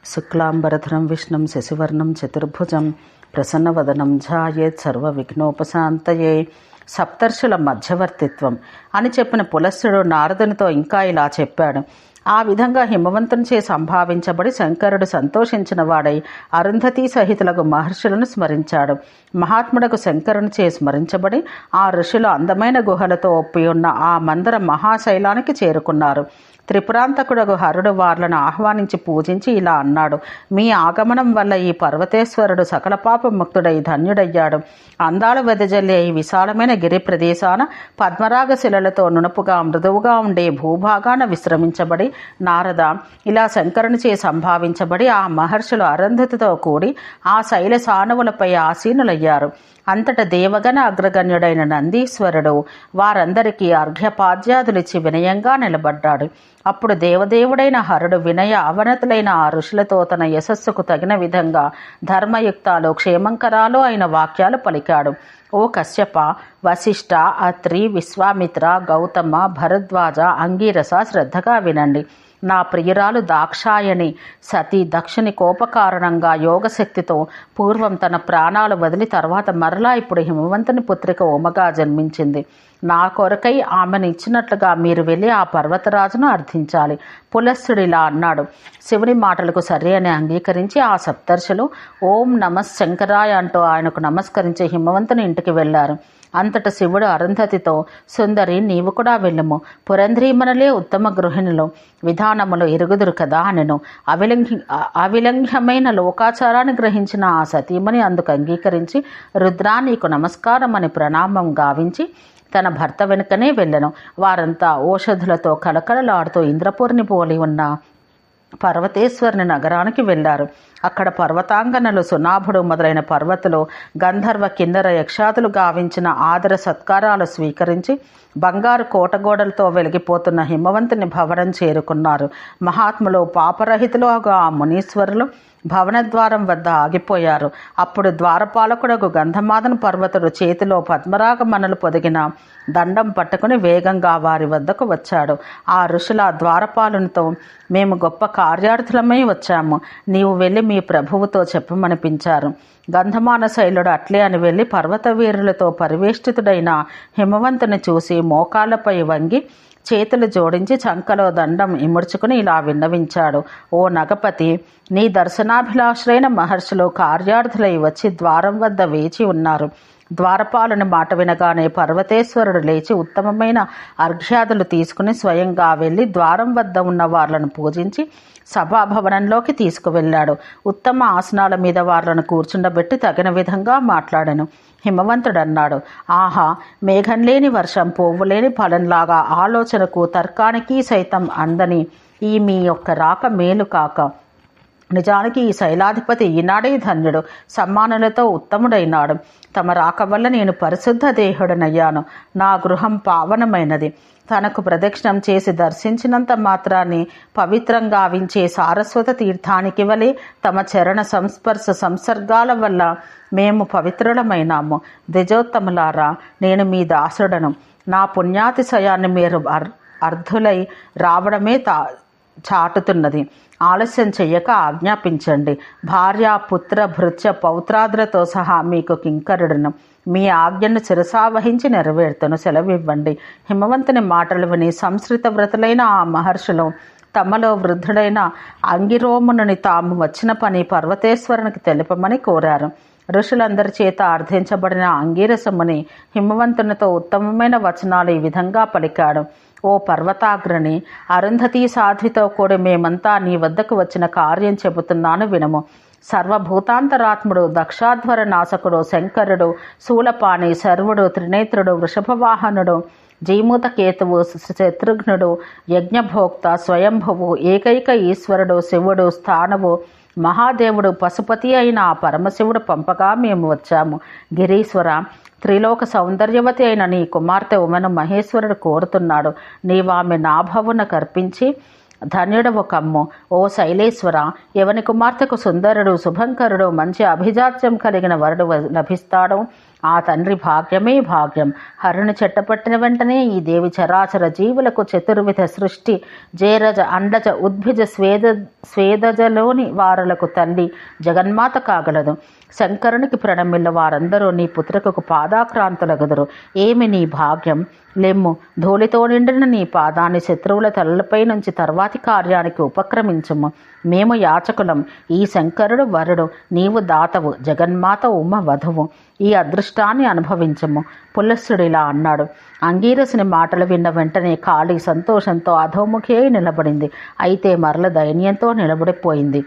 శుక్లాంబరధరం విష్ణుం శశివర్ణం చతుర్భుజం ప్రసన్నవదనం ధ్యాయేత్ సర్వవిఘ్నోపశాంతయే. సప్తర్షుల మధ్యవర్తిత్వం అని చెప్పిన పులస్త్యుడు నారదునితో ఇంకా ఇలా చెప్పాడు. ఆ విధంగా హిమవంతునిచే సంభావించబడి శంకరుడు సంతోషించిన వాడై అరుంధతీ సహితులకు మహర్షులను స్మరించాడు. మహాత్ముడకు శంకరునిచే స్మరించబడి ఆ ఋషులు అందమైన గుహలతో ఒప్పి ఉన్న ఆ మందర మహాశైలానికి చేరుకున్నారు. త్రిపురాంతకుడకు హరుడు వార్లను ఆహ్వానించి పూజించి ఇలా అన్నాడు: మీ ఆగమనం వల్ల ఈ పర్వతేశ్వరుడు సకల పాప ముక్తుడై ధన్యుడయ్యాడు. అందాలు వెదజల్లే ఈ విశాలమైన గిరి ప్రదేశాన పద్మరాగ శిలలతో నునుపుగా మృదువుగా ఉండే భూభాగాన విశ్రమించబడి నారద ఇలా శంకరునిచే సంభావించబడి ఆ మహర్షులు అరుంధతితో కూడి ఆ శైల సానువులపై ఆసీనులయ్యారు. అంతట దేవగణ అగ్రగణ్యుడైన నందీశ్వరుడు వారందరికీ అర్ఘ్యపాద్యాదులిచ్చి వినయంగా నిలబడ్డాడు. అప్పుడు దేవదేవుడైన హరుడు వినయ అవనతులైన ఆ ఋషులతో తన యశస్సుకు తగిన విధంగా ధర్మయుక్తాలు క్షేమంకరాలు అయిన వాక్యాలు పలికాడు. ఓ కశ్యప, వశిష్ఠ, అత్రి, విశ్వామిత్ర, గౌతమ, భరద్వాజ, అంగీరస, శ్రద్ధగా వినండి. నా ప్రియురాలు దాక్షాయణి సతీ దక్షిణి కోపకారణంగా యోగశక్తితో పూర్వం తన ప్రాణాలు వదిలి తర్వాత మరలా ఇప్పుడు హిమవంతుని పుత్రిక ఉమగా జన్మించింది. నా కొరకై ఆమెను ఇచ్చినట్లుగా మీరు వెళ్ళి ఆ పర్వతరాజును అర్థించాలి. పులస్త్యుడిలా అన్నాడు. శివుని మాటలకు సరే అని అంగీకరించి ఆ సప్తర్షులు ఓం నమః శంకరాయ అంటూ ఆయనకు నమస్కరించి హిమవంతుని ఇంటికి వెళ్లారు. అంతట శివుడు అరుంధతితో, సుందరి, నీవు కూడా వెళ్ళము. పురంధ్రీమణులే ఉత్తమ గృహిణులు, విధానములు ఎరుగుదురు కదా అనెను. అవిలంఘ్యమైన లోకాచారాన్ని గ్రహించిన ఆ సతీమణి అందుకు అంగీకరించి రుద్రా నీకు నమస్కారం అని ప్రణామం గావించి తన భర్త వెనుకనే వెళ్ళను. వారంతా ఓషధులతో కలకలలాడుతూ ఇంద్రపూర్ని పోలి ఉన్న పర్వతేశ్వరుని నగరానికి వెళ్లారు. అక్కడ పర్వతాంగనలు, సునాభుడు మొదలైన పర్వతులు, గంధర్వ, కిన్నర, యక్షాదులు గావించిన ఆదర సత్కారాలు స్వీకరించి బంగారు కోటగోడలతో వెలిగిపోతున్న హిమవంతుని భవనం చేరుకున్నారు. మహాత్ములు, పాపరహితులుగా ఆ మునీశ్వరులు భవనద్వారం వద్ద ఆగిపోయారు. అప్పుడు ద్వారపాలకుడకు గంధమాదన పర్వతుడు చేతిలో పద్మరాగ మనలు పొదిగిన దండం పట్టుకుని వేగంగా వారి వద్దకు వచ్చాడు. ఆ ఋషుల ద్వారపాలనతో, మేము గొప్ప కార్యార్థులమై వచ్చాము, నీవు వెళ్ళి మీ ప్రభువుతో చెప్పమనిపించారు. గంధమాన శైలుడు అట్లే అని వెళ్ళి పర్వత వీరులతో పరివేష్టితుడైన హిమవంతుని చూసి మోకాళ్లపై వంగి చేతులు జోడించి చంకలో దండం ఇముడ్చుకుని ఇలా విన్నవించాడు: ఓ నగపతి, నీ దర్శనాభిలాషులైన మహర్షులు కార్యార్థులై వచ్చి ద్వారం వద్ద వేచి ఉన్నారు. ద్వారపాలుని మాట వినగానే పర్వతేశ్వరుడు లేచి ఉత్తమమైన అర్ఘ్యాదులు తీసుకుని స్వయంగా వెళ్ళి ద్వారం వద్ద ఉన్న వార్లను పూజించి సభాభవనంలోకి తీసుకువెళ్ళాడు. ఉత్తమ ఆసనాల మీద వార్లను కూర్చుండబెట్టి తగిన విధంగా మాట్లాడాను. హిమవంతుడన్నాడు: ఆహా, మేఘం లేని వర్షం, పువ్వులేని ఫలంలాగా ఆలోచనకు తర్కానికి సైతం అందని ఈ మీ యొక్క రాక మేలు కాక నిజానికి ఈ శైలాధిపతి ఈనాడే ధన్యుడు, సమ్మానులతో ఉత్తముడైనాడు. తమ రాక వల్ల నేను పరిశుద్ధ దేహుడనయ్యాను. నా గృహం పావనమైనది. తనకు ప్రదక్షిణం చేసి దర్శించినంత మాత్రాన్ని పవిత్రంగా గావించే సారస్వత తీర్థానికి వలె తమ చరణ సంస్పర్శ సంసర్గాల వల్ల మేము పవిత్రులమైనాము. ద్విజోత్తములారా, నేను మీ దాసుడను. నా పుణ్యాతిశయాన్ని మీరు అర్ధులై రావడమే చాటుతున్నది. ఆలస్యం చెయ్యక ఆజ్ఞాపించండి. భార్య, పుత్ర, భృత్య, పౌత్రాదులతో సహా మీకు కింకరుడును. మీ ఆజ్ఞను శిరసావహించి నెరవేర్తను, సెలవివ్వండి. హిమవంతుని మాటలు విని సంస్కృత వ్రతులైన ఆ మహర్షులు తమలో వృద్ధుడైన అంగిరోమునుని తాము వచ్చిన పని పర్వతేశ్వరునికి తెలుపమని కోరారు. ఋషులందరి చేత అర్థించబడిన అంగీరసముని హిమవంతునితో ఉత్తమమైన వచనాలు ఈ విధంగా పలికాడు: ఓ పర్వతాగ్రణి, అరుంధతీ సాధ్వితో కూడి మేమంతా నీ వద్దకు వచ్చిన కార్యం చెబుతున్నాను వినము. సర్వభూతాంతరాత్ముడు, దక్షాధ్వర నాశకుడు, శంకరుడు, శూలపాణి, శర్వుడు, త్రినేత్రుడు, వృషభవాహనుడు, జీమూత కేతువు, శత్రుఘ్నుడు, యజ్ఞభోక్త, స్వయంభువు, ఏకైక ఈశ్వరుడు, శివుడు, స్థానవు, మహాదేవుడు, పశుపతి అయిన ఆ పరమశివుడు పంపగా మేము వచ్చాము. గిరీశ్వర, త్రిలోక సౌందర్యవతి అయిన నీ కుమార్తె ఉమను మహేశ్వరుడు కోరుతున్నాడు. నీవామె నాభవున కర్పించి ధన్యుడవు కమ్ము. ఓ శైలేశ్వర, ఎవని కుమార్తెకు సుందరుడు, శుభంకరుడు, మంచి అభిజాత్యం కలిగిన వరుడు లభిస్తాడో ఆ తండ్రి భాగ్యమే భాగ్యం. హరుని చెట్టపట్టిన వెంటనే ఈ దేవి చరాచర జీవులకు చతుర్విధ సృష్టి జేరజ అండజ ఉద్భిజ స్వేదజలోని వారులకు తల్లి జగన్మాత కాగలదు. శంకరునికి ప్రణమిల్ల వారందరూ నీ పుత్రికకు పాదాక్రాంతులగదురు. ఏమి నీ భాగ్యం! లెమ్ము, ధూళితో నిండిన నీ పాదాన్ని శత్రువుల తలలపై నుంచి తర్వాతి కార్యానికి ఉపక్రమించుము. మేము యాచకులం, ఈ శంకరుడు వరుడు, నీవు దాతవు, జగన్మాత ఉమ వధువు. ఈ అదృష్టాన్ని అనుభవించము. పులస్సుడిలా అన్నాడు. అంగీరసుని మాటలు విన్న వెంటనే కాళీ సంతోషంతో అధోముఖి అయి నిలబడింది. అయితే మరల దైన్యంతో నిలబడిపోయింది.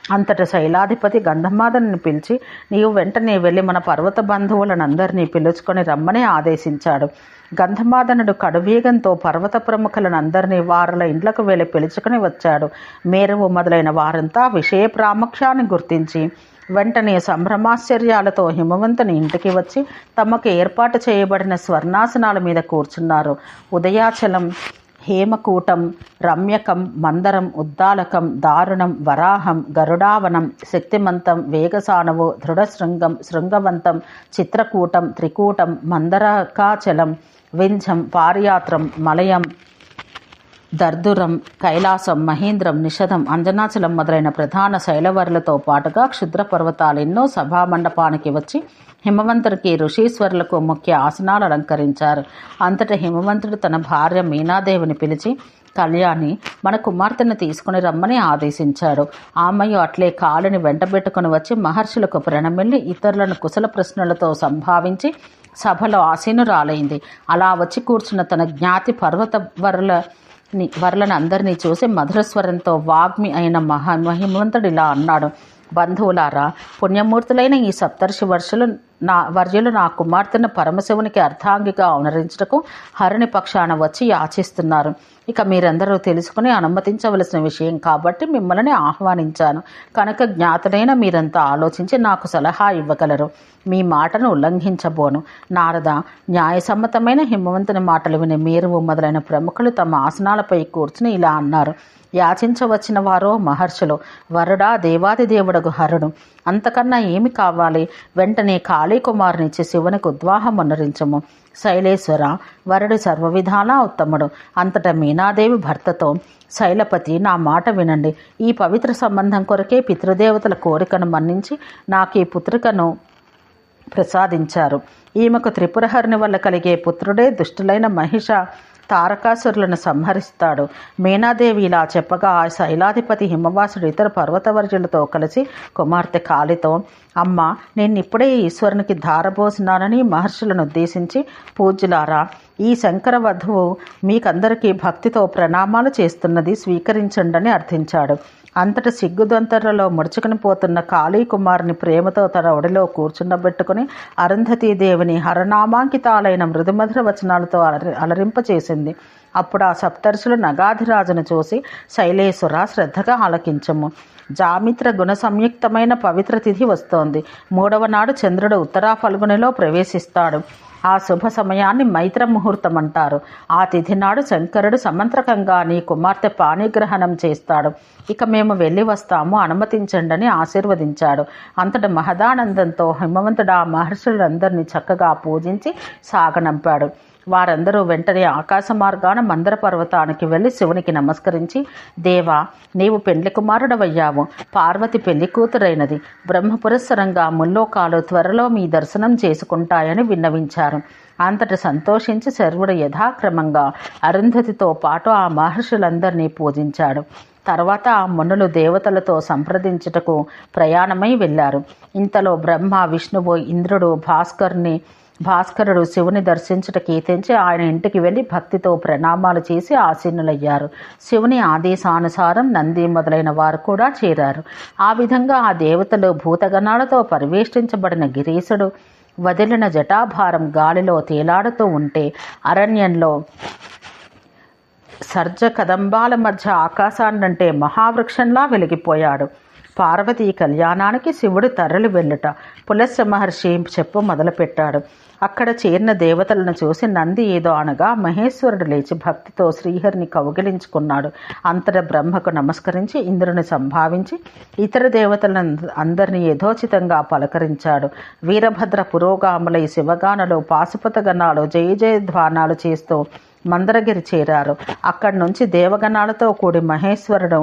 అంతట శైలాధిపతి గంధమాదను పిలిచి, నీవు వెంటనే వెళ్ళి మన పర్వత బంధువులనందరినీ పిలుచుకొని రమ్మని ఆదేశించాడు. గంధమాదనుడు కడువేగంతో పర్వత ప్రముఖులనందరినీ వారుల ఇండ్లకు వెళ్ళి పిలుచుకుని వచ్చాడు. మేరువు మొదలైన వారంతా విషయ ప్రాముఖ్యాన్ని గుర్తించి వెంటనే సంభ్రమాశ్చర్యాలతో హిమవంతుని ఇంటికి వచ్చి తమకు ఏర్పాటు చేయబడిన స్వర్ణాసనాల మీద కూర్చున్నారు. ఉదయాచలం, హేమకూటం, రమ్యకం, మందరం, ఉద్దాలకం, దారుణం, వరాహం, గరుడావనం, శక్తిమంతం, వేగసానవు, దృఢశృంగం, శృంగవంతం, చిత్రకూటం, త్రికూటం, మందరకాచలం, వింఝం, పారియాత్రం, మలయం, దర్దురం, కైలాసం, మహేంద్రం, నిషధం, అంజనాచలం మొదలైన ప్రధాన శైలవరులతో పాటుగా క్షుద్ర పర్వతాలు ఎన్నో సభామండపానికి వచ్చి హిమవంతుడికి ఋషీశ్వరులకు ముఖ్య ఆసనాలు అలంకరించారు. అంతటా హిమవంతుడు తన భార్య మీనాదేవిని పిలిచి, కళ్యాణి, మన కుమార్తెను తీసుకుని రమ్మని ఆదేశించాడు. ఆమెయు అట్లే కాలిని వెంటబెట్టుకుని వచ్చి మహర్షులకు ప్రణమిల్లి ఇతరులను కుశల ప్రశ్నలతో సంభావించి సభలో ఆసీనురాలైంది. అలా వచ్చి కూర్చున్న తన జ్ఞాతి పర్వత వర్లను అందరినీ చూసి మధురస్వరంతో వాగ్మి అయిన మహిమంతుడిలా అన్నాడు. బంధువులారా, పుణ్యమూర్తులైన ఈ సప్తర్షి వర్యులు నా కుమార్తెను పరమశివునికి అర్ధాంగిగా అవనరించుటకు హరుని పక్షాన వచ్చి యాచిస్తున్నారు. ఇక మీరందరూ తెలుసుకుని అనుమతించవలసిన విషయం కాబట్టి మిమ్మల్ని ఆహ్వానించాను. కనుక జ్ఞాతులైన మీరంతా ఆలోచించి నాకు సలహా ఇవ్వగలరు. మీ మాటను ఉల్లంఘించబోను. నారద, న్యాయసమ్మతమైన హిమవంతుని మాటలు విని మేరువు మొదలైన ప్రముఖులు తమ ఆసనాలపై కూర్చుని ఇలా అన్నారు. యాచించవచ్చిన వారో మహర్షులు, వరుడా దేవాది దేవుడగు హరుడు, అంతకన్నా ఏమి కావాలి? వెంటనే కాళీ కుమారునిచ్చి శివునికి ఉద్వాహం ఉన్నరించము. శైలేశ్వర, వరుడు సర్వవిధాలా ఉత్తముడు. అంతటా మీనాదేవి భర్తతో, శైలపతి, నా మాట వినండి. ఈ పవిత్ర సంబంధం కొరకే పితృదేవతల కోరికను మన్నించి నాకు ఈ పుత్రికను ప్రసాదించారు. ఈమెకు త్రిపురహరుని వల్ల కలిగే పుత్రుడే దుష్టులైన మహిష తారకాసురులను సంహరిస్తాడు. మీనాదేవి ఇలా చెప్పగా ఆ శైలాధిపతి హిమవాసుడు ఇతర పర్వతవర్యులతో కలిసి కుమార్తె కాళితో, అమ్మ, నేనిప్పుడే ఈశ్వరునికి ధారబోసినానని మహర్షులను ఉద్దేశించి, పూజ్యులారా, ఈ శంకర వధువు మీకందరికీ భక్తితో ప్రణామాలు చేస్తున్నది, స్వీకరించండని అర్థించాడు. అంతటి సిగ్గుదొంతరలో ముడుచుకుని పోతున్న కాళీ కుమారుని ప్రేమతో తన ఒడిలో కూర్చుండబెట్టుకుని అరుంధతీదేవిని హరనామాంకితాలైన మృదుమధుర వచనాలతో అలరింపచేసింది. అప్పుడు ఆ సప్తర్షులు నగాధిరాజును చూసి, శైలేశ్వర, శ్రద్ధగా ఆలకించము. జామిత్ర గుణ సంయుక్తమైన పవిత్ర తిథి వస్తోంది. 3వ నాడు చంద్రుడు ఉత్తరా ఫల్గునిలో ప్రవేశిస్తాడు. ఆ శుభ సమయాన్ని మైత్ర ముహూర్తం అంటారు. ఆ తిథి నాడు శంకరుడు సమంత్రకంగా నీ కుమార్తె పాణిగ్రహణం చేస్తాడు. ఇక మేము వెళ్ళి వస్తాము, అనుమతించండని ఆశీర్వదించాడు. అంతట మహదానందంతో హిమవంతుడు ఆ మహర్షులందరినీ చక్కగా పూజించి సాగనంపాడు. వారందరూ వెంటనే ఆకాశ మార్గాన మందర పర్వతానికి వెళ్ళి శివునికి నమస్కరించి, దేవా, నీవు పెండ్లి కుమారుడవయ్యావు, పార్వతి పెళ్లి కూతురైనది, బ్రహ్మపురస్సరంగా ముల్లోకాలు త్వరలో మీ దర్శనం చేసుకుంటాయని విన్నవించారు. అంతట సంతోషించి శర్వుడు యథాక్రమంగా అరుంధతితో పాటు ఆ మహర్షులందరినీ పూజించాడు. తర్వాత ఆ మునులు దేవతలతో సంప్రదించుటకు ప్రయాణమై వెళ్ళారు. ఇంతలో బ్రహ్మ, విష్ణువు, ఇంద్రుడు, భాస్కరుడు శివుని దర్శించుటకి తెంచి ఆయన ఇంటికి వెళ్ళి భక్తితో ప్రణామాలు చేసి ఆసీనులయ్యారు. శివుని ఆదేశానుసారం నంది మొదలైన వారు కూడా చేరారు. ఆ విధంగా ఆ దేవతలు భూతగణాలతో పరివేష్టించబడిన గిరీశుడు వదిలిన జటాభారం గాలిలో తేలాడుతూ ఉంటే అరణ్యంలో సర్జ కదంబాల మధ్య ఆకాశాన్నంటే మహావృక్షంలా వెలిగిపోయాడు. పార్వతీ కళ్యాణానికి శివుడు తరలి వెళ్ళుట. పులస్త్య మహర్షి చెప్పు మొదలుపెట్టాడు. అక్కడ చేరిన దేవతలను చూసి నంది ఏదో అనగా మహేశ్వరుడు లేచి భక్తితో శ్రీహరిని కౌగిలించుకున్నాడు. అంతట బ్రహ్మకు నమస్కరించి ఇంద్రుని సంభావించి ఇతర దేవతలను అందరినీ యథోచితంగా పలకరించాడు. వీరభద్ర పురోగాములై శివగానలో పాశుపత గణాలు జయ జయధ్వానాలు చేస్తూ మందరగిరి చేరారు. అక్కడి నుంచి దేవగణాలతో కూడి మహేశ్వరుడు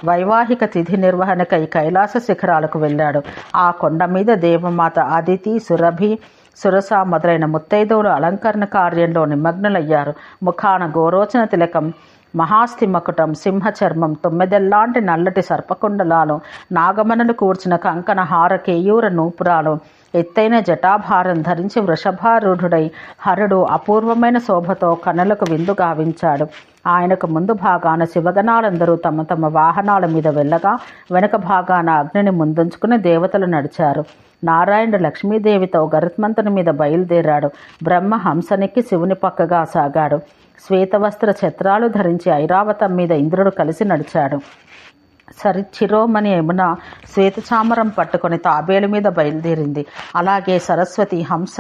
వైవాహిక తిథి నిర్వహణకై కైలాస శిఖరాలకు వెళ్ళాడు. ఆ కొండ మీద దేవమాత అదితి, సురభి, సురస మొదలైన ముత్తైదువులు అలంకరణ కార్యంలో నిమగ్నులయ్యారు. ముఖాన గోరోచన తిలకం, మహాస్తి మకుటం, సింహచర్మం, తొమ్మిదెల్లాంటి నల్లటి సర్పకుండలాలు, నాగమణులు కూర్చిన కంకణ హార కేయూర నూపురాలు, ఎత్తైన జటాభారం ధరించి వృషభారూఢుడై హరుడు అపూర్వమైన శోభతో కనులకు విందు గావించాడు. ఆయనకు ముందు భాగాన శివగణాలందరూ తమ తమ వాహనాల మీద వెళ్ళగా వెనుక భాగాన అగ్నిని ముందుంచుకుని దేవతలు నడిచారు. నారాయణుడు లక్ష్మీదేవితో గరుత్మంతుని మీద బయలుదేరాడు. బ్రహ్మ హంసనెక్కి శివుని పక్కగా సాగాడు. శ్వేతవస్త్ర ఛత్రాలు ధరించి ఐరావతం మీద ఇంద్రుడు కలిసి నడిచాడు. చిరోమణి యమున శ్వేతచామరం పట్టుకొని తాబేలు మీద బయలుదేరింది. అలాగే సరస్వతి హంస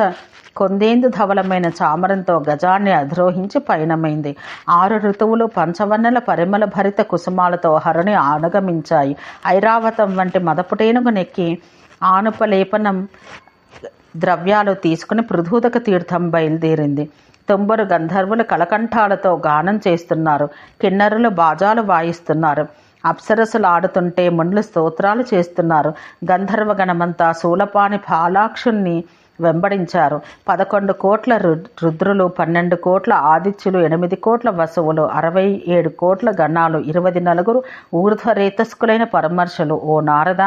కొందేందు ధవలమైన చామరంతో గజాన్ని అధిరోహించి పయనమైంది. 6 ఋతువులు పంచవన్నెల పరిమళ భరిత కుసుమాలతో హరుని ఆనగమించాయి. ఐరావతం వంటి మదపుటేనుగు నెక్కి ఆనుపలేపనం ద్రవ్యాలు తీసుకుని పృథూదక తీర్థం బయలుదేరింది. 90 గంధర్వులు కలకంఠాలతో గానం చేస్తున్నారు. కిన్నరులు బాజాలు వాయిస్తున్నారు. అప్సరసులు ఆడుతుంటే మునులు స్తోత్రాలు చేస్తున్నారు. గంధర్వ గణమంతా శూలపాణి ఫాలాక్షుణ్ణి వెంబడించారు. 11 కోట్ల రుద్రులు, 12 కోట్ల ఆదిత్యులు, 8 కోట్ల వసువులు, 67 కోట్ల గణాలు, 24 ఊర్ధ్వరేతస్కులైన పరమర్షులు ఓ నారద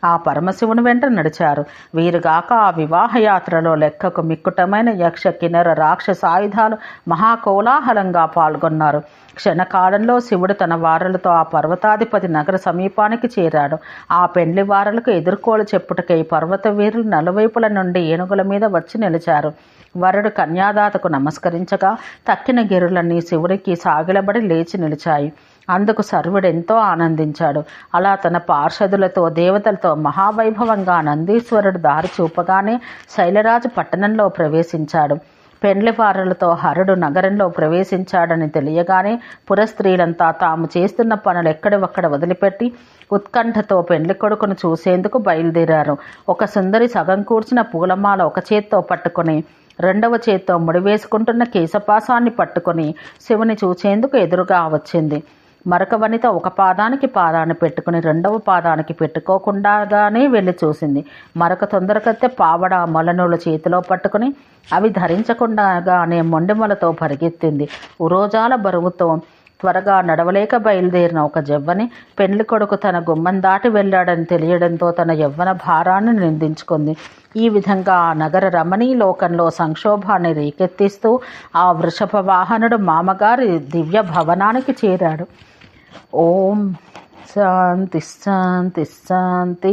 ఆ పరమశివుని వెంట నడిచారు. వీరుగాక ఆ వివాహయాత్రలో లెక్కకు మిక్కుటమైన యక్ష కిన్నర రాక్షస ఆయుధాలు మహాకోలాహలంగా పాల్గొన్నారు. క్షణకాలంలో శివుడు తన వారలతో ఆ పర్వతాధిపతి నగర సమీపానికి చేరాడు. ఆ పెండ్లి వారలకు ఎదుర్కోలు చెప్పుటకై పర్వత వీరులు నలువైపుల నుండి ఏనుగుల మీద వచ్చి నిలిచారు. వరుడు కన్యాదాతకు నమస్కరించగా తక్కిన గిరులన్నీ శివుడికి సాగిలబడి లేచి నిలిచాయి. అందుకు సర్వుడెంతో ఆనందించాడు. అలా తన పార్షదులతో దేవతలతో మహావైభవంగా నందీశ్వరుడు దారి చూపగానే శైలరాజు పట్టణంలో ప్రవేశించాడు. పెండ్లివారులతో హరుడు నగరంలో ప్రవేశించాడని తెలియగానే పురస్త్రీలంతా తాము చేస్తున్న పనులు ఎక్కడొక్కడ వదిలిపెట్టి ఉత్కంఠతో పెండ్లి కొడుకును చూసేందుకు బయలుదేరారు. ఒక సుందరి సగం కూర్చిన పూలమాల ఒక చేత్తో పట్టుకొని రెండవ చేత్తో ముడివేసుకుంటున్న కేశపాసాన్ని పట్టుకొని శివుని చూచేందుకు ఎదురుగా వచ్చింది. మరొక వనిత ఒక పాదానికి పాదాన్ని పెట్టుకుని రెండవ పాదానికి పెట్టుకోకుండానే వెళ్ళి చూసింది. మరొక తొందరకత్తె పావడ మొలనూలు చేతిలో పట్టుకుని అవి ధరించకుండానే మొండెమలతో పరిగెత్తింది. ఉరోజాల బరువుతో త్వరగా నడవలేక బయలుదేరిన ఒక జవ్వని పెండ్లి కొడుకు తన గుమ్మం దాటి వెళ్ళాడని తెలియడంతో తన యవ్వన భారాన్ని నిందించుకుంది. ఈ విధంగా ఆ నగర రమణీ లోకంలో సంక్షోభాన్ని రేకెత్తిస్తూ ఆ వృషభ వాహనుడు మామగారి దివ్య భవనానికి చేరాడు. ఓం శాంతి శాంతి శాంతి.